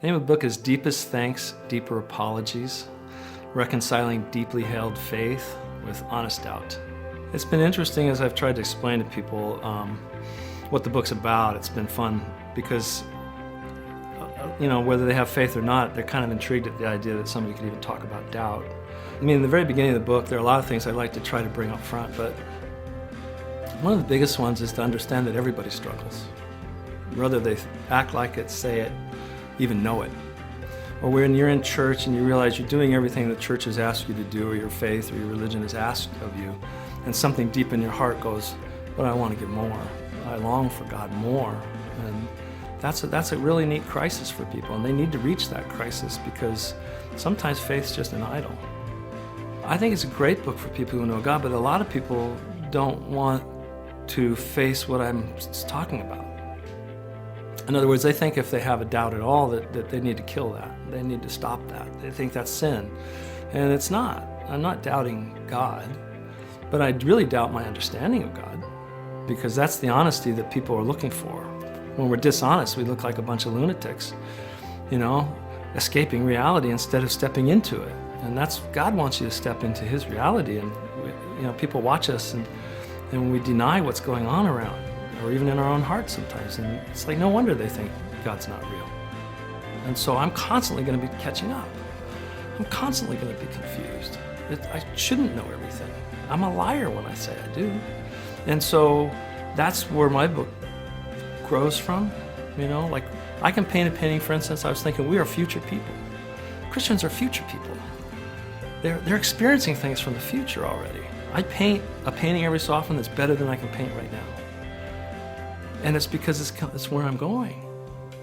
The name of the book is Deepest Thanks, Deeper Apologies, Reconciling Deeply Held Faith with Honest Doubt. It's been interesting as I've tried to explain to people what the book's about. It's been fun because, whether they have faith or not, they're kind of intrigued at the idea that somebody could even talk about doubt. I mean, in the very beginning of the book, there are a lot of things I'd like to try to bring up front, but one of the biggest ones is to understand that everybody struggles. Whether they act like it, say it, even know it. Or when you're in church and you realize you're doing everything the church has asked you to do, or your faith or your religion has asked of you, and something deep in your heart goes, but I want to get more. I long for God more. And that's a really neat crisis for people, and they need to reach that crisis because sometimes faith's just an idol. I think it's a great book for people who know God, but a lot of people don't want to face what I'm talking about. In other words, they think if they have a doubt at all that they need to kill that. They need to stop that. They think that's sin. And it's not. I'm not doubting God, but I really doubt my understanding of God because that's the honesty that people are looking for. When we're dishonest, we look like a bunch of lunatics, escaping reality instead of stepping into it. And that's, God wants you to step into His reality. And people watch us and we deny what's going on around, or even in our own hearts sometimes. And it's like, no wonder they think God's not real. And so I'm constantly going to be catching up. I'm constantly going to be confused. I shouldn't know everything. I'm a liar when I say I do. And so that's where my book grows from. Like I can paint a painting, for instance. I was thinking, we are future people. Christians are future people. They're experiencing things from the future already. I paint a painting every so often that's better than I can paint right now. And it's because it's where I'm going.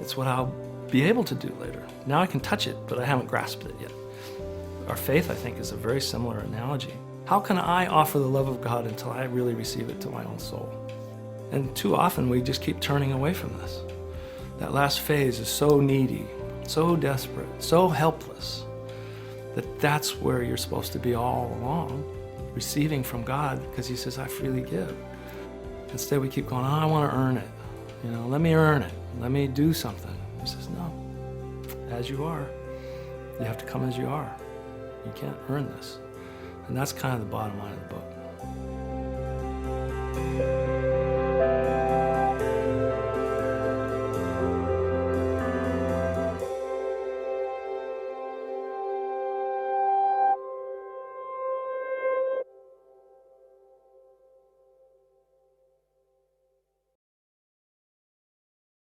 It's what I'll be able to do later. Now I can touch it, but I haven't grasped it yet. Our faith, I think, is a very similar analogy. How can I offer the love of God until I really receive it to my own soul? And too often we just keep turning away from this. That last phase is so needy, so desperate, so helpless, that's where you're supposed to be all along, receiving from God, because He says, I freely give. Instead we keep going, I want to earn it. Let me earn it. Let me do something. He says, no, as you are. You have to come as you are. You can't earn this. And that's kind of the bottom line of the book.